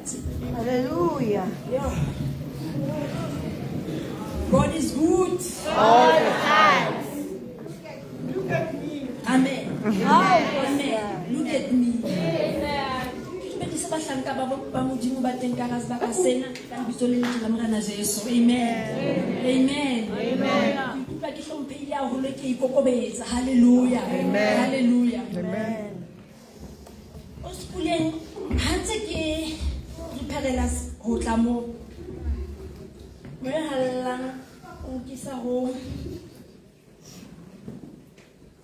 matsatsi. Hallelujah. God is good. All the time. Amen. Amen. Look at me. Amen. Amen. Hallelujah. Amen. Hallelujah. Amen.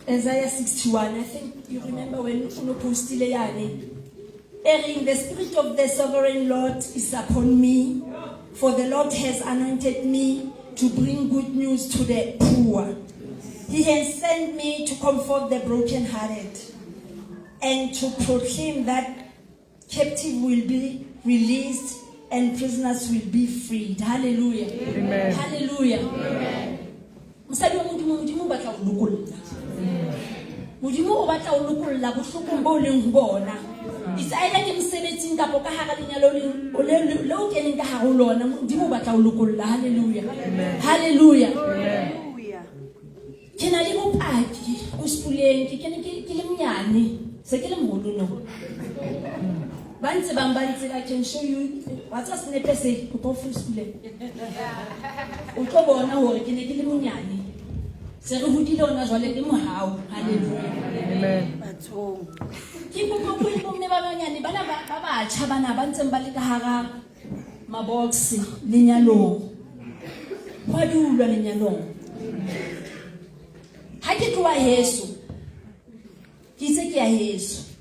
Isaiah 61, I think you remember when Uno postile yani. Erin, the Spirit of the Sovereign Lord is upon me, for the Lord has anointed me to bring good news to the poor. He has sent me to comfort the brokenhearted and to proclaim that captives will be released and prisoners will be freed. Hallelujah. Amen. Hallelujah. Amen. Mudimu batla ulukulla. Mudimu o batla ulukulla bohloko bo leng bona. It's either ke mosebetsing kapo ka hara lenyalo le o keneng ka hara lona. Mudimu o batla ulukulla. Hallelujah. Hallelujah. Hallelujah. Ke na le bopaki o sepuleng ke le mnyane se ke le moholo no. Bantse bambantse I can show you what's a snippet say o to full sepuleng. O tlo bona hore ke ne ke le monyane. Se re hodile ona jwale ke mohau. Hallelujah. Amen. Bathong. Ke go bomme ba banyane bana ba batjha bana ba ntseng ba le ka hara mabox lenyalong. Ba dulwa lenyalong. Ha ke tloa heso ke itse ke ya heso.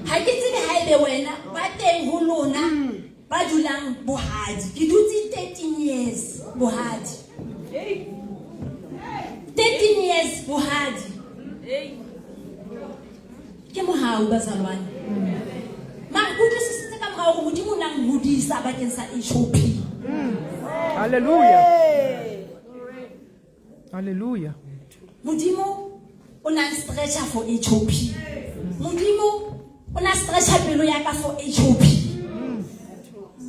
Ha ke tsebe ha ebe wena ba teng ho lona ba dulang bohadi. Ke dutse 13 years bohadi. 13 years bohadi. Ke mohau bazalwane. Ma kudu sisitse ka morao go modimo nang hodisa bakeng sa HOP. Hallelujah. Hallelujah. Modimo o na stretcher for HOP. Modimo o na stretcher pelo ya ka for HOP.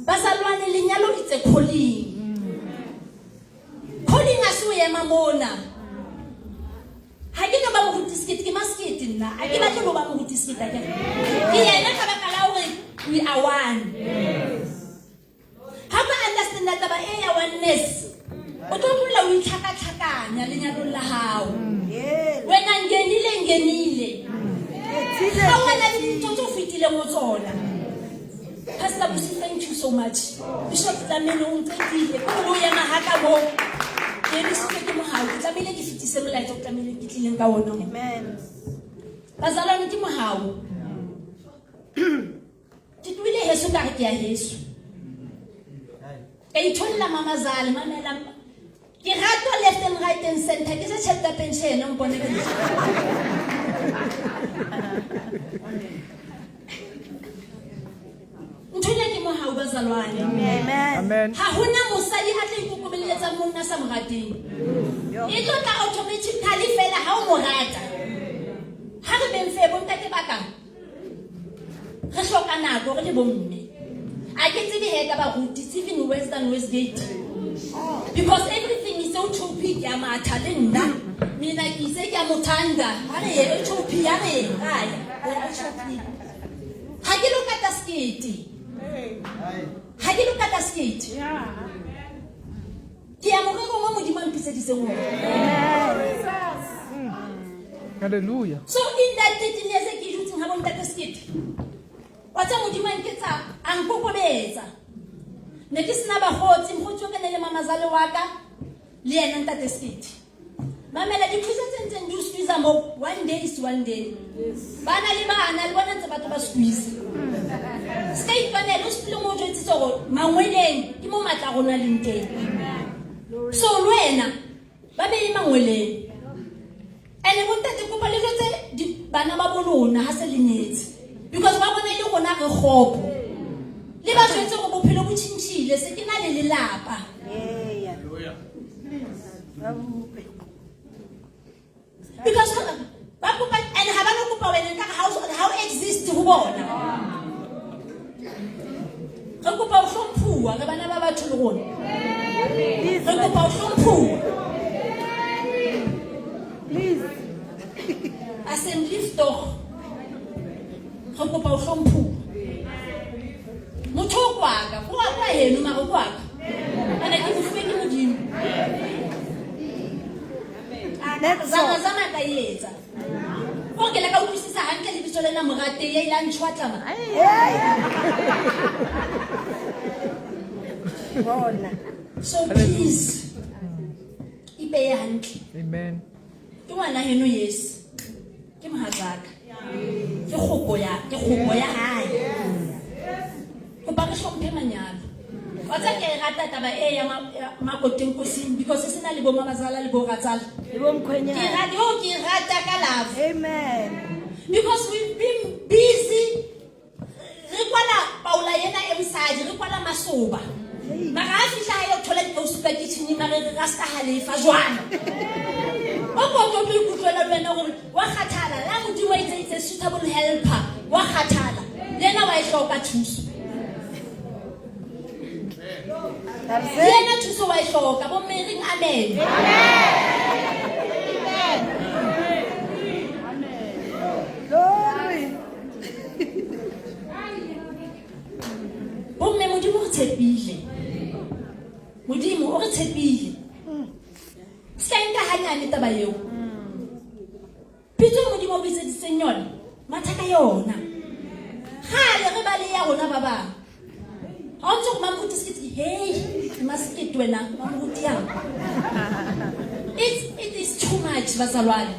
Bazalwane lenyalo itse calling. Calling asu yema mona. Ha ke no ba mo hutiskit ke maskit nna. A ke batla go ba mo hutiskit a ke. Ke yena ka baka la hore we are one. Ha ba understand that ba ya oneness. O tlo bula o itlhaka-tlhakanya lenyalo la hao. Wena ngenile. Ha wena le dintho tse o fetile mo tsona. Pastor Busi, thank you so much. Bishop Tlamelo o ntsetile ko ya mahaka mo. Ke re se ke mohau ke tlamile ke fitise molaetsa o tlamile ke tlileng ka ona. Amen. Bazalwane ke mohau. Ke tuile heso ka re ke ya heso. Ke itholla mamazala mamela. Ke ratwa left and right and center ke se chapter pension o mpone ke. Nthola ke mohau bazalwane. Amen. Amen. Ha hona mosadi a tla ikokobeletsa monna sa morateng. E tlo tla automatically fela ha o morata. Ha re beng fe bonta ke baka. Re hloka nako re le bomme. A ke tsebe he ka ba ruti even Westgate. Because everything is so topic ya matha le nna. Mina ke ise ke mothanda. Ha re ye topic ya re haya. Ha ke lo kata skate. Ha ke lo kata skate. Ke ya morego mo modimo mpisedise mo. Hallelujah. So in that 13 years ke jutse ha bonta ka skate. Wa tsa modimo nketsa ang kokobetsa. Ne ke sina ba hotsi mkhotsi wa kana le mamazale wa ka le yena ntate skate. Mamela di thusa tsentse ndi squeeze mo one day is one day. Bana le bana le bona tse batho ba squeeze. Skate bana lo spilo mo jwetsi tsoro mangweleng ke mo matla rona le nteng. So lwena ba be le mangweleng. Ene bontate kopa le jwetse di bana ba bolona ha se lenyetse. Because ba bona ile gona re gopo. Le ba jwetse go bophelo bo tshintshile se ke na le lelapa. Hallelujah. Because ba kopa and ha ba no kopa wena ka how exist ho bona. Re kopa ho hlomphuwa re bana ba batho le rona. Re kopa ho hlomphuwa. Please. Assembly toch. Re kopa ho hlomphuwa. Motho o kwaka, go a kwa heno mara o kwaka. Ana ke mofuwe ke Modimo. Zama ka yetsa. O ke la ka utlwisisa hantle le bitso lena morate ya ila ntshwatlama. So please, ipeya hantle. Amen. Ke ngwana heno yes. Ke mohatsaka. Ke kgopo ya hae. Go ba re hlomphe manyalo. Wa tsa ke rata taba e ya makoteng kosing because se sena le bo mamazala le bo ratsala. Le bo mkhwenyana. Ke rata ka love. Amen. Because we've been busy. Re kwala Paula yena emsadi, re kwala masoba. Mara a fihla yo thola dipost ka kitchen mara re rasta halefa jwana. O go go ikutlwela lwena gore wa kgathala la Modimo itse a suitable helper wa kgathala. Lena wa ihloka thuso. Lena thuso wa ihloka bo mmering amen. Glory. Bomme Modimo re tshepile. Modimo o re tshepile. Ska nka hanyane taba eo. Pitso Modimo o bitse disenyone mathaka yona. Gale re ba le ya rona ba bang. Ha o tsho mamuti skiti hey maskiti wena mamuti yang. It is too much bazalwane.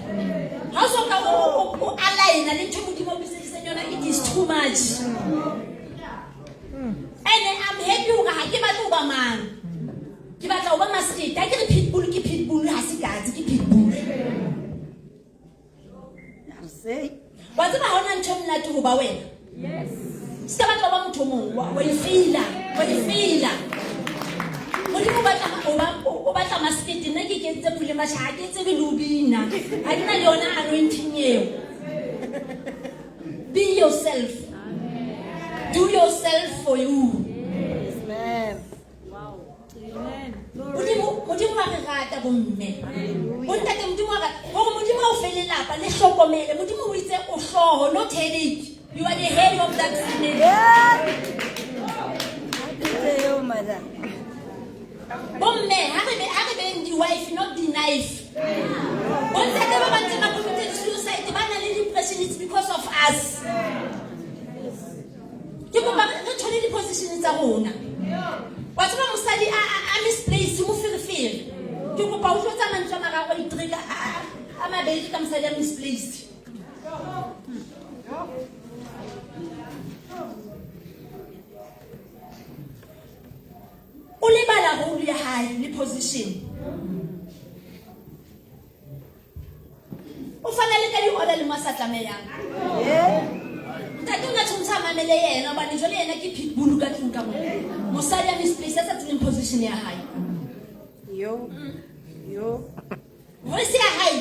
Ha so ka o align le ntho Modimo o bitse disenyone it is too much. And I'm happy hore ha ke batla ho ba mang. Ke batla ho ba maskiti. Ha ke re pitbull ha se katse ke pitbull. Say. Wa tseba ha ona ntho mnate ho ba wena. Yes. Ska batla ho ba motho mong wa ifila. Modimo o batla maskiti nna ke kentse pule masha ke tsebe le ubina. Ha ke na le yona anointing eo. Be yourself. Do yourself for you. Yes, ma'am. Modimo wa re rata bomme. Bontate Modimo wa re hore Modimo o fele lapa le hlokomele. Modimo o itse o hloho not headache. You are the head of that family. Yeah. Say you, madam. Bomme ha re be the wife not the knife. Bontate ba ba tsena committed suicide ba na le depression it's because of us. Ke ba re thole di position tsa rona. Wa tsena mosadi a misplace mo firifiri. Ke go pa o tlotsa mantswe mara go itrika a mabedi ka mosadi a misplaced. O le bala role ya hae le position. O fana le ka di order le masatlameyang. Ntate o na tshontsha mamele yena ba jole yena ke pitbull ka tlung ka mona. Mosadi a misplace sa tseng position ya hae. Yo. Ho se ya hae.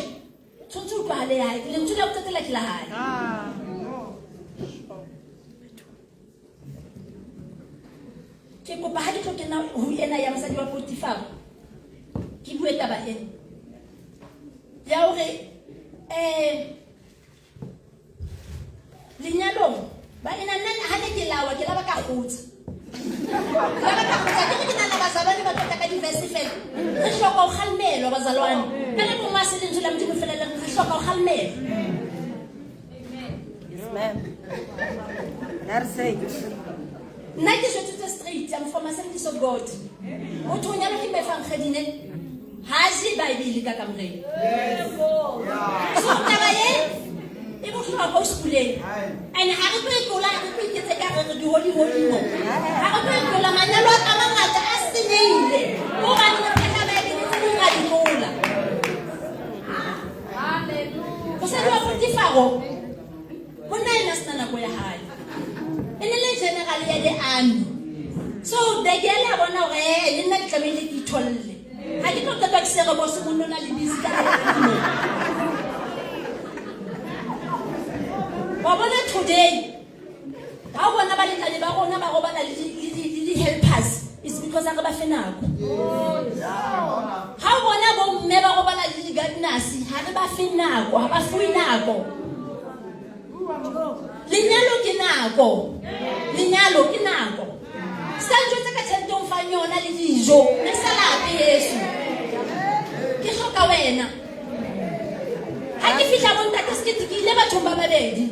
Tshontsho kwa le hae. Le ntse la tsetela ke la hae. Ke kopa ha di tlokena ho ena ya mosadi wa Potifar. Ke bue taba ena. Ya hore lenyalong ba ena nna ha ne ke lawa ke laba ka khutsa. Ba ka khutsa ke nna bazalwane ba tota ka diverse fela. Re hloka ho khalmelwa bazalwane. Ka le mo masele ntse la Modimo fela le re hloka ho khalmelwa. Yes, ma'am. That's it. Nna ke shotse straight I'm from Assemblies of God. Motho nyalo ke be fang khadine ha se Bible ka kamreng. So taba ye e bo hloka ho sekoleng. And ha re tlo tlola re tlo iketse ka re di holy mo. Ha re tlo tlola manyalo a mangata a senyehile. Mo ba di ka Bible tse di ga di tlola. Hallelujah. Go se di wa Potifaro. Monna ina sana go ya hae. Ene le general ya the army. So the girl ya bona hore le nna ke tlamehile ke itholle. Ha ke tlo ka tsere bo se monna le busy. Wa bona today. Ha How bona balekane ba rona ba robala le helpers is because a re ba fe nako. How bona bo mme ba robala le gardeners ha re ba fe nako, ha ba fuwe nako. Lenyalo ke nako. Lenyalo ke nako. Sa ntse ka tshente o fa yona le dijo, ne salape Yesu. Ke hloka wena. Ha ke fihla bo ntate skete ke ile batho ba babedi.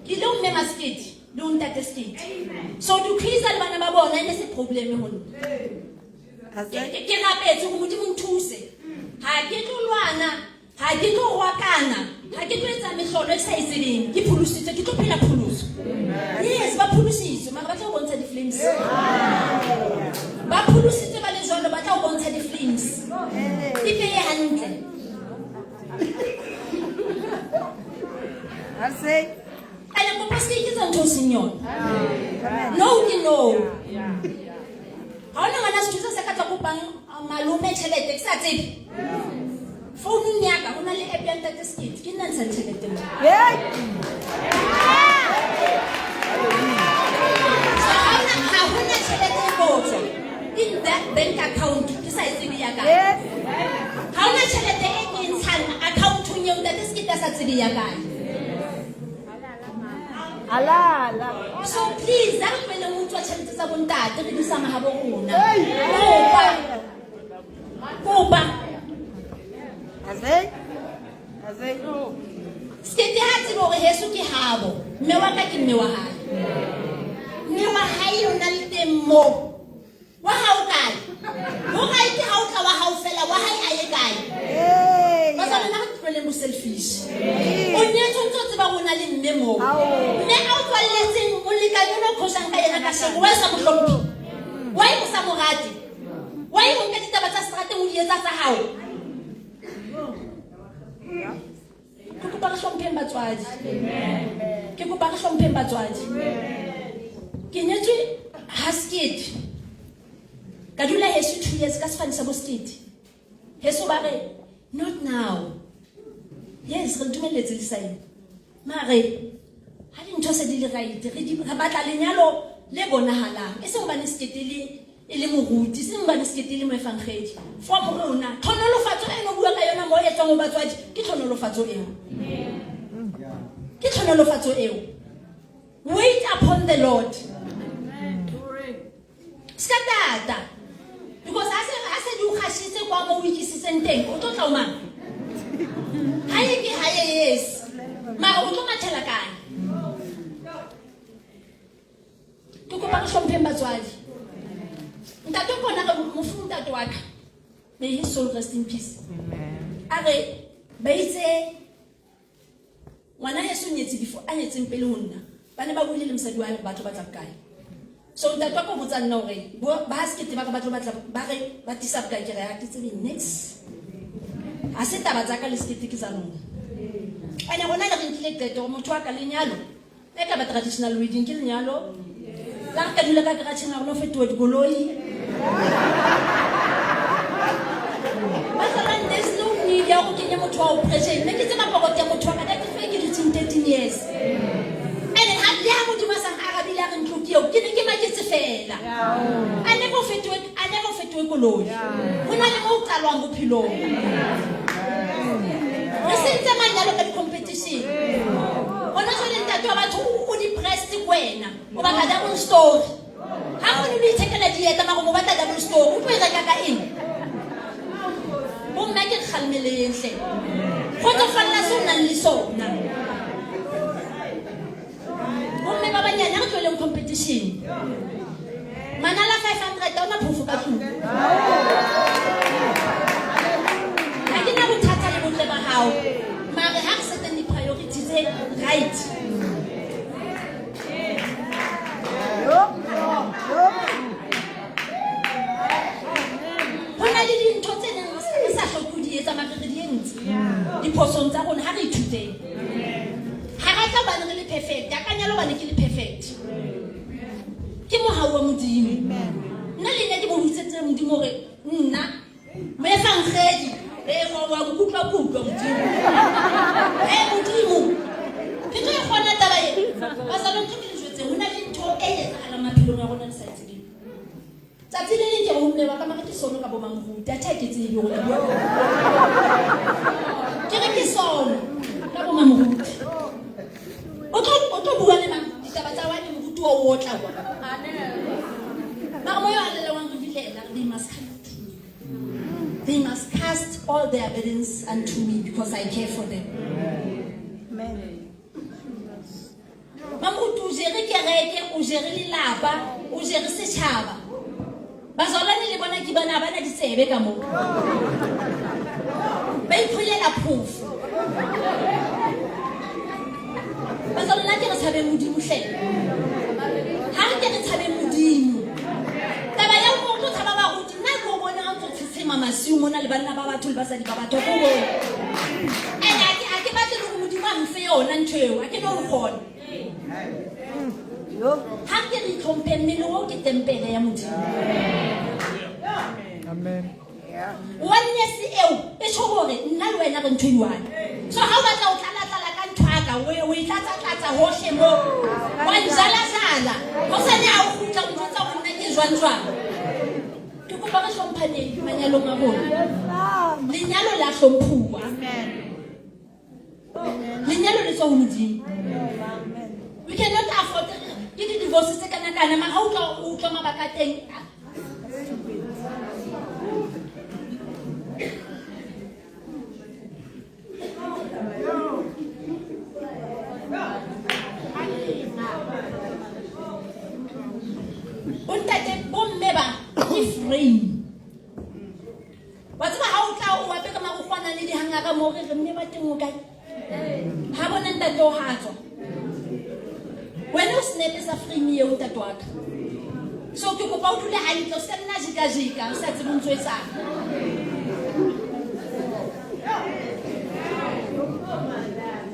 Ke lo mme maskete. Don't that skate. So to quiz al bana ba bona ene se problem ho nna. Ke rapetse go modimo nthuse. Ha ke tlolwana, ha ke tlo roakana, ha ke tlo etsa mehlolo e sa itsebeng. Ke phulusitse ke tlo phela phuluso. Yes, ba phulusitse, mara ba tla go bontsha di flames. Ba phulusitse ba le jolo ba tla go bontsha di flames. Ke peye hantle. Arsey. And I'm supposed to get on to Signor. No, you know. How long has to say that Malume Chelet excited? Phone Yaka, only a bent at the skit. Can answer Chelet. So how when I Chelet goes in that bank account, besides the Yaga? How much Chelet in account to you that the skit as at the Yaga? Ala. So please, that when the mutual charities are on that, there is some habona. Kopa. Aze. Skete hati bo Jesu ki habo. Mewaka ki mewaha. Mewaha yo na litemo. Wa hau kai. Ho kai ki hau ka wa hau fela wa hai aye kai. Basa na le mo selfish. Onye tonto ba bona le memo. Ne a tswa letseng mo le ka yona khosang ka yena ka shego wa sa mohlompi. Wa e sa morati. Wa e mo ke ditaba tsa strate mo di etsa tsa hao. Ke go ba re hlompeng batswadi. Ke go ba re hlompeng batswadi. Ke nyetswe hasket. Ka dula Jesu 2 years ka sefane sa bo skete. Jesu ba re not now. Yes, re dumeletse le saene. Mare ha dintho se di le right, re batla lenyalo le bonahalang. E se go bane skete le moruti, se go bane skete le moefangedi. For mo rona, tlhonolofatso e no bua ka yona mo e tswa mo batswadi, ke tlhonolofatso eo. Ke tlhonolofatso eo. Wait upon the Lord. Skatata. Because ase di o khashitse kwa mo wikisitseng teng, o tlo tla o mang. Haye ke haye yes. Ma o tlo mathela kae? Ke go ba re hlomphe batswadi. Ntate o bona re mo futa twaka. May his soul rest in peace. Amen. Are ba itse ngwana Yesu nyetsi before a nyetseng pele ho nna. Ba ne ba buile le mosadi wa batho ba tla kae. So ntate wa go botsa nna hore ba skete ba batho ba tla ba re ba tisa ka ke re a tse di next. A se taba tsa ka le skete ke tsa lona. Ane gona le re ntile qeto motho wa ka lenyalo e ka ba traditional wedding ke lenyalo la ka dula ka garage na rona fetoa dikoloi ba sa lan there's no need ya go kenya motho wa o pressure mme ke tsema pokotya motho wa ka ka ke ke 13 years ene ha ya go dima sang arabile a re ntlokio ke ne ke maketse fela a ne go fetoe koloi hona le mo qalwang bophilong. Resente manyalo ka competition. Ona jole ntate wa batho o di press kwena. O ba ka double story. Ha o ni thekela dieta ma go ba ta double story. O tlo reka ka eng? Bo mma ke khalmeleng hle. Go tlo falla se o nang le sona. Bo mme ba banyane re tlole competition. Manala 500 ona phofu ka tlung. Mare ha se teng di-priorities right. Hona le dintho tse neng re sa hloke di etsa mare re di entse. Diphosong tsa rona ha re ithuteng. Ha ra tla bana re le perfect, a kanyalo bana ke le perfect. Ke mo hawa modimo. Nna le nna ke bo hitsetse modimo re nna me fa ngedi wa kutwa modimo. Modimo. Ke tlo e gona taba e. Ba sa lo ke le jwetse hona le sono ka bo mamoruti a tha ke tsebe go bua ke re ke sono ka bo mamoruti o tlo bua le mang ditaba tsa wa le moruti o otla kwa mama yo a le wang go fitlhela they must cast all their burdens unto me because I care for them. Amen. Mamoruti o jere kereke o jere lelapa o jere setšhaba bazalwane le bona ke bana bana ditsebe ka moo ba iphulela phofu bazalwana ke re tshabe modimo hle ha re ke re tshabe modimo taba ya go tlo tshaba ba go nna go bona ga go tshitsema masiu mona le bana ba batho le basadi ba batho go bona a ke batle go modimo a mfe yona ntho eo a ke no gona ha ke re tlhomphe mmele o ke tempele ya modimo Amen. oneness eo e tsho gore nna le wena re ntho iwane so ha o batla o tlala ka nthwaka o itlatsa hohle mo wa njala ho sane a o khutla o ntse go nna ke jwanjwa ke kopa re hlomphaneng manyalong a bona lenyalo la hlomphuwa lenyalo le tswa ho modimo we cannot afford ke di divorce tse kana ma ha o tla mabaka teng untate bomme ba frame wa tsaba ha o tla o wa peka ma go kwana le dihangaka mo re mme ba teng o kae ha bona ntate o hatswa wena o snap sa frame ye o ntate wa ka so ke kopa o dule hantle o se nna jika o sa tsebe ntse etsang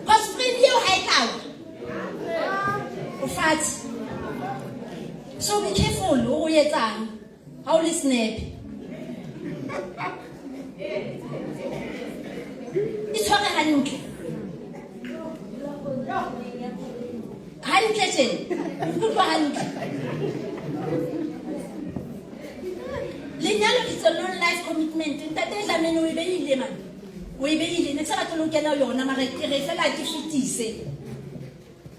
cause frame ye o ha e tlawa o fatshe so be careful o etsang ha o le snap itshware hantle tjena utlwa hantle lenyalo it's a non-life commitment ntate tlamene o e beile man o e beile ne tsaka tlo kena yona mara ke re fela ke fitise.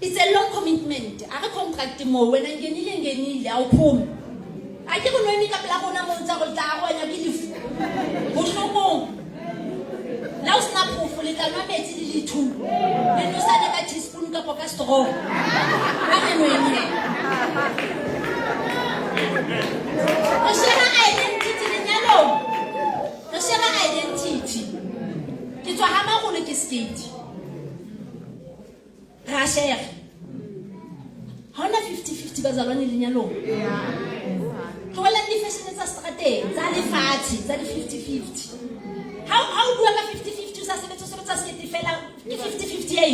It's a long commitment. A re contract mo wena ngenile a o phome. A ke go nweni ka pela bona mo tsa go tla go nya ke lefu. Go hlokong. La o sna phofo le tla nwa metsi le dithu. Le no sa ka teaspoon ka poka straw. Ba ke nweni. Share identity lenyalo. Share identity. Ke tswa ha ma go le ke skate. Rasher. How na 50-50 bazalwane lenyalong? Tloela di fashion tsa strateng, tsa lefatshe, tsa di 50-50. How do ka 50-50 sa sebetsa skete fela ke 50-50 ei.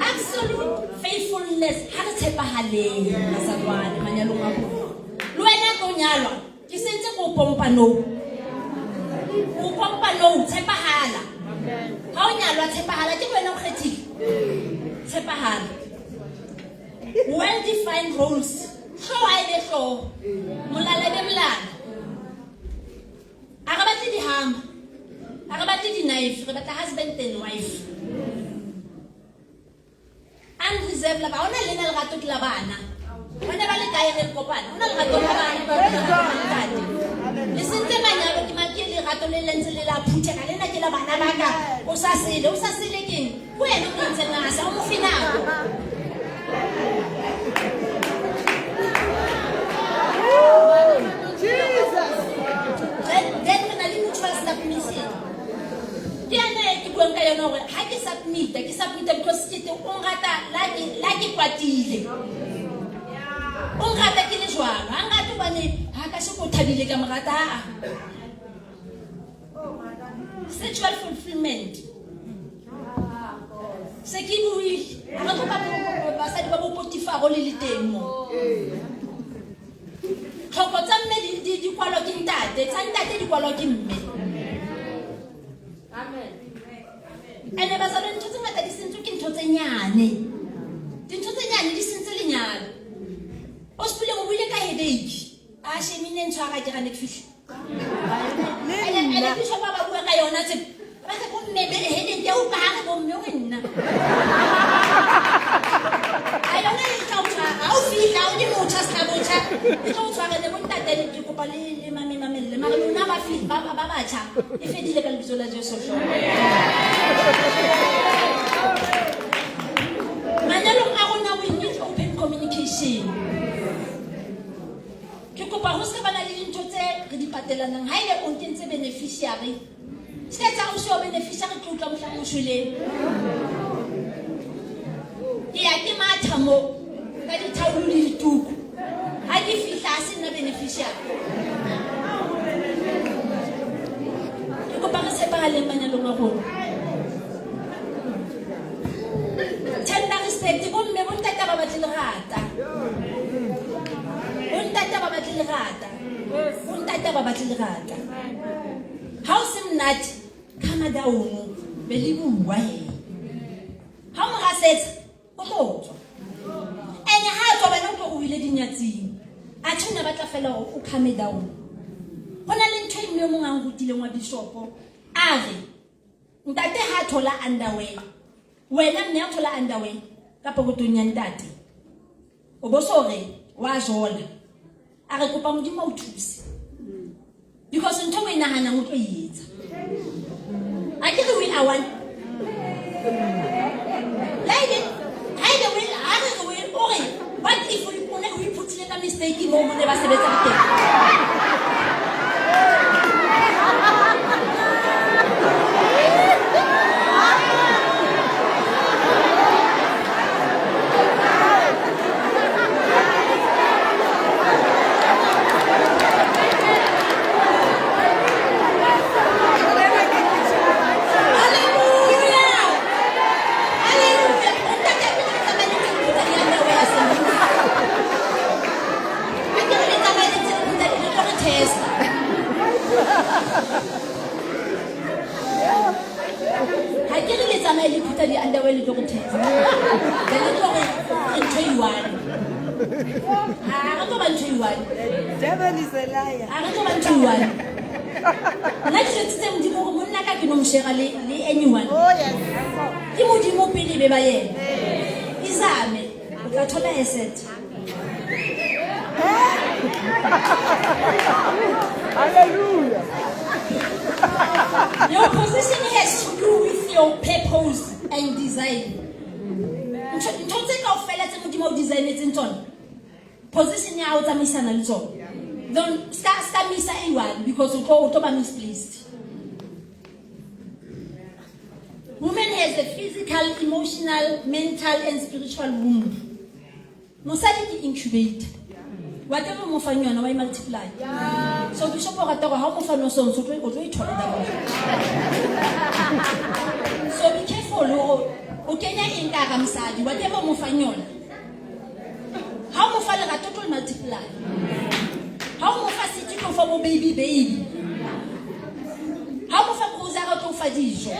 Absolute faithfulness ha re tshepahaleng bazalwane manyalong a bona. Le wena go nyalwa, ke sentse go pompa no. No, tshepahala. Ha o nyalwa tshepahala ke wena o kgethile. Tshepahala. Well defined roles. How I le hlo. Molala le molala. A re batle di hama. A re batle di knife, re batla husband and wife. Unreserved la ba ona le na le rato ke la bana. Bana ba le kae re kopana. Ona le rato la bana. Listen to manyalo ke makele rato le lentse le la phuthe ka lena ke la bana ba ka o sa sele keng go ena go ntse nna sa mo finako Jesus then na le motho wa submission ke ane ke buang ka yona gore ha ke submit because ke te o ngata la ke kwatile o ngata ke le jwalo ha ngata bane ha ka se go thabile ka mogata sexual fulfillment se ke buile ha go ka basadi ba bo Potifar le le teng mo tlhoko tsa mme di kwalo ke ntate tsa ntate di kwalo ke mme amen ene ba sa le ntse ngata di sentse ke ntho tse nyane a shemine ntshwara ke ga ne fish ele fish ba bua ka yona tse ba se go mmebe hele ke o ka ga go mme o nna ai yona e tla tshwara o fihla o di motho ska botsa e tla tshwara le bontate le ke kopa le mamelle mara lona ba fi ba batjha e fedile ka lebitso la Jesu sho manyalong a rona we need open communication ke kopa ho ska bana le dintho tse re di patelanang ha ile o ntse beneficiary se tsa o se beneficiary tlo tla mo tla mo shweleng ya ke matha mo ka dithaulu le dituku ha ke fihla se nna beneficiary ke kopa re sepale manyalong a rona tenda respect go mme bontata ba batle lerata bontata ba batle lerata bontata ba batle lerata ha o se mnati kama daono be le bua he ha mo ga setsa o tlotswa ene ha tswa bana o go ile dinyatsing a tshwana ba tla fela o kame down hona le ntho e mme mo ngang gutile ngwa bishopo a re ntate ha thola underwear wena mme a thola underwear ka pokotong ya ntate o bo so re wa jola a re kopa modimo o thuse because ntho mo inahana mo tlo yetsa a ke re we a one like haide we a re we ore what if we putile ka mistake mo mo ne ba sebetsa teng Devil is a liar. Anyone. Oh yes. Ke modimo pele be ba yena. Izame o tla thola asset. Hallelujah. Your position has to do with your purpose and design. Ntotse ka o fela tse modimo o design etse tsona. Position ya o tsamaisana le tsona. Don't start misa anyone because you go to be misplaced. Woman has a physical, emotional, mental, and spiritual womb. Mosadi ki incubate. Whatever mo fa nyona wa multiply. So bishop o rata go ha mo fa no so o tlo ithola da. So be careful o kenya eng ka ga mosadi whatever mo fa nyona. Ha mo fa le rata tlo multiply. Ha mo fa siti tlo fa mo baby. Ha mo fa cruiser tlo fa dijo.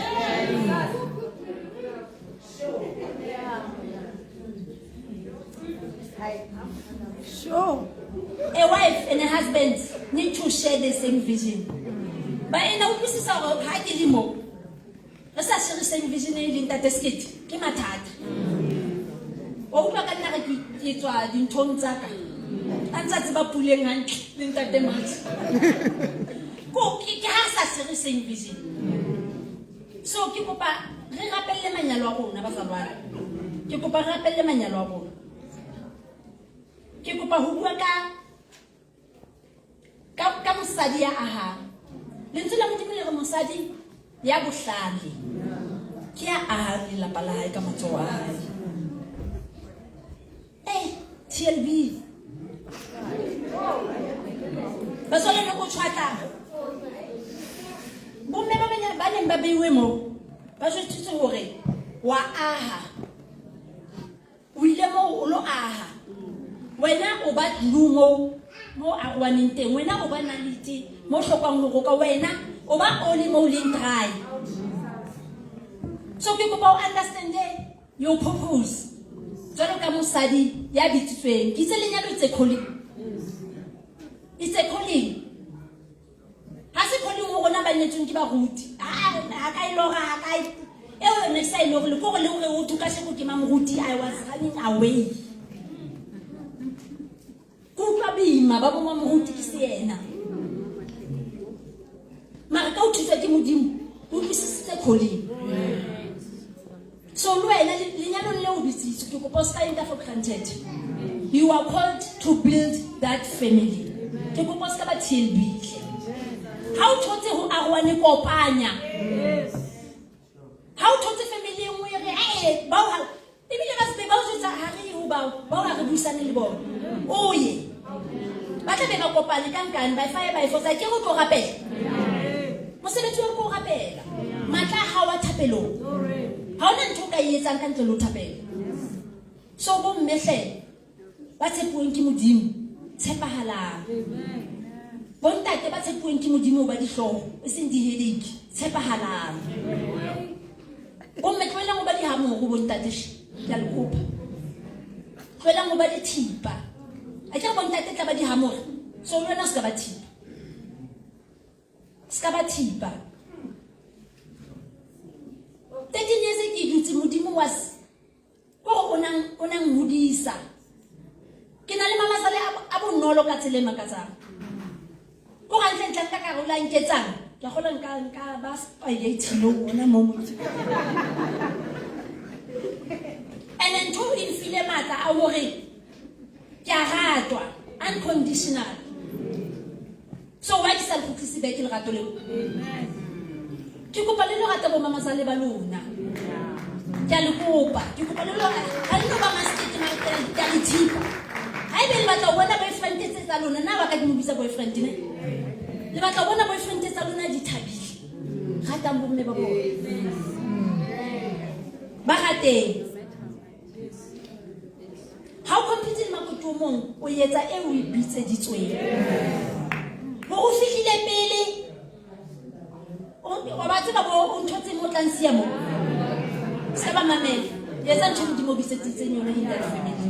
Sure. A wife and a husband need to share the same vision. But in our business, our high limo, let's share the same vision in that skit. Kimatat. Oh, look at that. It was in Tonzaka. And that's about pulling and in that demands. Go, it has the same vision. So, Kikopa, rappelle le manyalo, never survive. Kikopa, rappelle le manyalo. Ke kopa ho bua ka mosadi ya aha lentswe la modimo le re mosadi ya bohlale ke ya aha le lapa la hae ka matsoho a hae TLB basole no go tshwata bomme ba banya ba neng ba beiwe mo ba jwetsitse hore wa aha o ile mo o lo aha wena o ba lungo mo a rwaneng teng wena o ba naliti mo hlokwang go ka wena o ba oli mo leng dry so ke kopa o understand your purpose jalo ka mosadi ya bitsitsweng ke tse lenyalo tse kholi It's a calling. Has a calling mo gona ba netseng ke ba ruti. Ha ka ilora ha ka next time lo go le o tuka se go ke mamuruti. I was running away. Ku ka bima ba bo mamuruti ke sena. Mara ka o thusa ke modimo. O tlisitse calling. So lenyalo le o bitsitse ke go posta in for granted. You are called to build that family. Ke go posta ba TLB. How to ho arwane kopanya. Yes. How to family e nngwe re ba ha ebile ba se ba o tsa hari ho ba re busane le bona. Oye. Ba tla be ba kopane kankane ba fire ba ifosa ke go tlo rapela. Mosebetsi wa go rapela. Matla ha wa thapelong. Ha ona ntho ka etsang ka ntle lo thapela. So bo mmehle ba tshepuweng ke modimo tshepahalang. Bontate ba tshepuweng ke modimo ba dihloho e seng diheadache tshepahalang. Bo metloela mo ba di hamo go bontate ya lekopa. Tloela mo ba di thipa. A ke bontate tla ba di hamo. So lona se ka ba thipa. Ska ba thipa. 13 years ke dutse modimo was go onang modisa. Ke na le mama sale a bonolo ka tsele makatsang. Go ga ntla ka karola nketsang ke gola nka ba spaghetti lo bona mo and then to in file mata a hore ke a ratwa unconditional. So why is that to see back in rato le ke kopa le rata bo mama sale ba lona ke a le kopa ke kopa le lona ha le ba masiki ma ke a le thipa ha ile ba tla bona boyfriend tse tsa lona na ba ka dimobisa boyfriend ne le batla bona boyfriend tsa lona di thabile gata mo mme ba bona ba gate how competent makoto mong o yetsa e o ibitse ditsweng mo o fihlile pele o ba tseba bo o ntotse mo tlansia mo se ba mamela yetsa ntho di mo bisetsitseng yona in that family.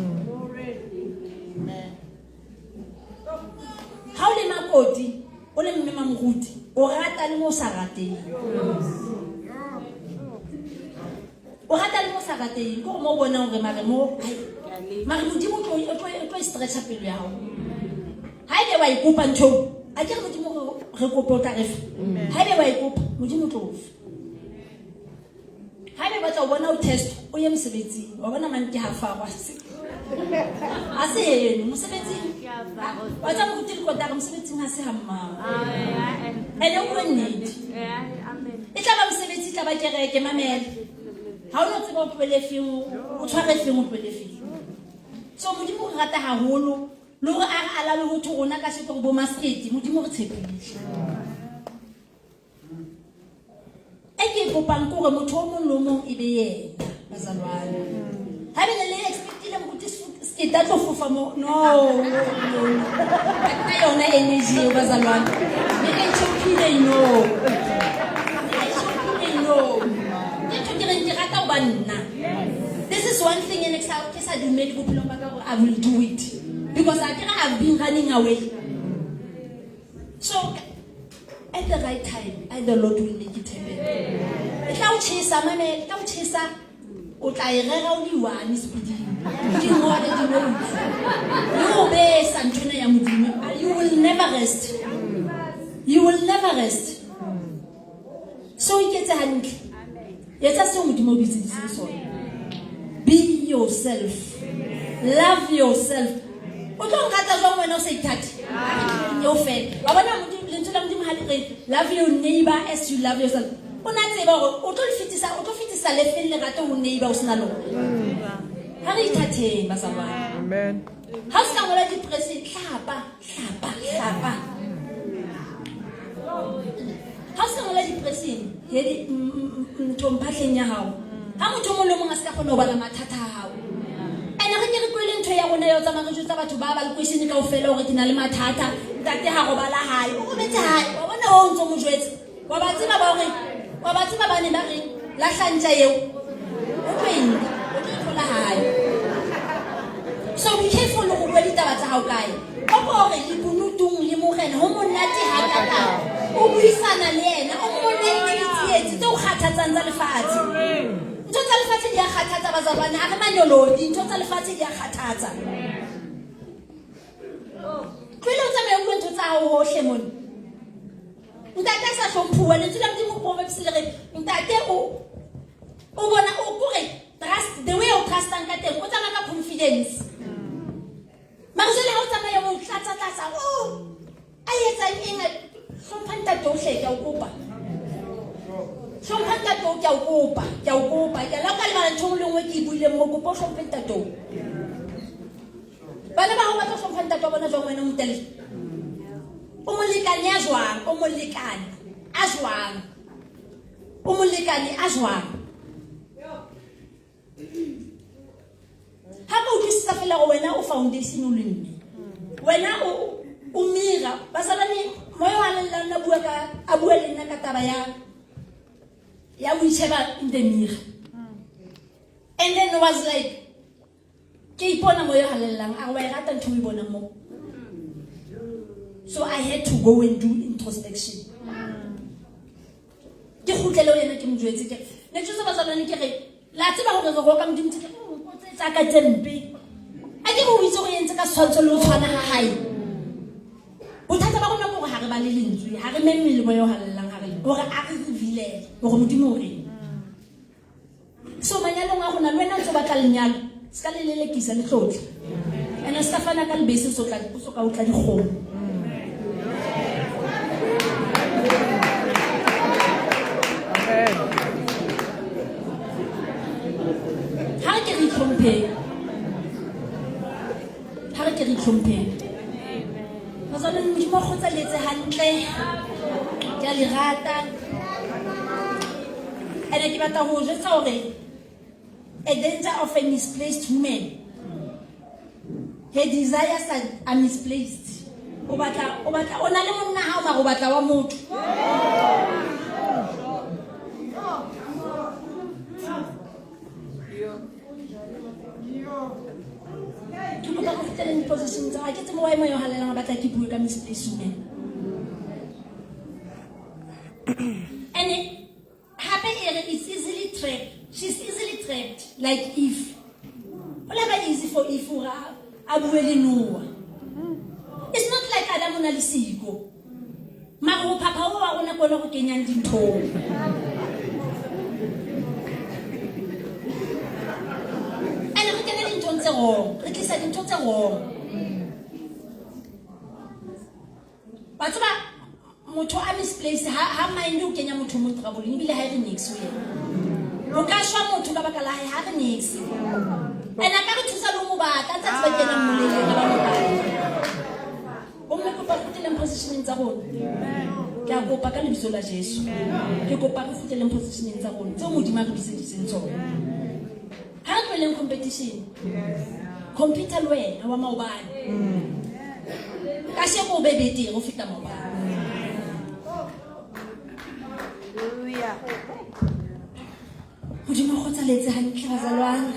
How le makoti o le mme mamuruti o rata le mo sa rateng o rata le mo sa rateng go mo bona hore mare mo mare modimo tlo stretcha pelo ya hao ha ile wa ikopa ntho a ke modimo re kopota re ha ile wa ikopa modimo tlo ha ile batla bona o test o ye mosebetsing wa bona man ke ha fa wa se ase yena mosebetsing wa tsa mo tile kota ka mosebetsing ha se ha mama ene o nnete e tla ba mosebetsi tla ba kereke mamela ha o no tseba o pele feng o tshware feng o pele feng. So modimo re rata haholo le hore a re alale ho tho rona ka se go bo masketi modimo re tshepile e ke kopang ko re motho o mong le mong e be yena bazalwane ha be le expectile mo ke tla tlo fofa mo no ka yona energy o bazalwane me ke tshopile ke rata o banna. This is one thing in Excel case I do medical I will do it because I've been running away. So at the right time, the Lord will make it happen. Tla o chisa mame, tla o chisa o tla irera o di one speeding. Ke ngone di mo. You be santuna ya modimo. You will never rest. You will never rest. So it gets hantle. Yetsa se modimo bitse sona. Be yourself. Love yourself. O tlo ngata jwa wena o se ithati. Yo fe. Ba bona modimo le ntse la modimo ha le re love your neighbor as you love yourself. Ona tseba gore o tlo fitisa le felle gato ho neighbor o sena lona. Ha re ithathe basabana. Amen. Ha se ka ngola di press hlapa. Ha se ngola di press he di mphatleng ya hao. Ha motho mo le mong a se ka gona ho bala mathata a hao. Ena re ke re kwele ntho ya rona yo tsamaya re jutsa batho ba ba le question ka ofela hore ke na le mathata ntate ha go bala hae o betse hae wa bona o ntse mo jwetse wa ba tseba ba ne ba re la hlantja eo o tlo thola hae. So be careful go bua ditaba tsa hao kae o go re le kunutung le mo gentleman ho monate hakaka o buisana le yena o monate ditsietsi tse o kgathatsang tsa lefatshe ntho tsa lefatshe di a kgathatsa bazalwane ha re manyolodi ntho tsa lefatshe di a kgathatsa kwele o tsamaye o ntho tsa hao hohle mona ntate sa hlomphuwa le tsela di mo Proverbs le re ntate o bona o kore trust the way of trust ka teng o tsama ka confidence Marzele ha o tsamaya mo tlatsa a etsa eng hlompha to hle ka o kopa hlompha to ke o kopa ke la ka le bana ntho le ngwe ke buile mo kopa hlompha to bana ba ho ba hlompha to bona jwa ngwana motele o molekane a jwang o molekane a jwang ha mo utlwisisa fela go wena o foundation o lenne wena o mira basalane moyo wa lella na bua ka a bua le nna ka taba ya o itsheba in the mirror and then was like ke ipona moyo halellang a wa rata ntho e bona mo so I had to go and do introspection ke khutlelo yena ke mjwetse ke ne tsosa basalane ke re la tseba go go ka mdimo tse tsa ka tsempe a ke go itse go yentse ka tshwantsho le o tshwana ha hae bothata ba gona go ha re ba le lentswe ha re mmele mo yo hallang ha re gore a re reveal gore modimo o reng so manyalo nga gona le wena o tso batla lenyalo ska le lelekisa le tlotla ena ska fana ka lebese so ka o tla di kgomo ha re ke re tlhomphe bazalwane modimo a kgotsa letse hantle ke a le rata ene ke batla ho jwetsa hore a danger of a misplaced woman her desires are misplaced o batla o na le monna hao ma go batla wa motho ke go go fitela in position tsa ke tsemo wa mo yo halela batla ke bue ka misplaced woman and happy is easily trapped. She's easily trapped. Like if. Whatever easy for if abueli Noah. It's not like Adam na lisiko. Mago papa wa ona kono go kenyang dintho. Ana go kenya dintho tse go. Re tlisa dintho tse go. Batho ba motho a misplace ha mind o kenya motho mo trouble ebile ha re nix we o ka shwa motho ka baka la ha re nix ena ka re thusa lo mo batla tsa ba kena molele ka ba mo o me ko pa fitela positioning tsa rona ke a kopa ka lebitso la Jesu ke kopa re fitela positioning tsa rona tse modimo re biseditseng tsona ha re tsweleng competition computer lo wena wa maobane ka se go bebete go fita maobane. Hallelujah. Modimo go tsa letse hantle bazalwane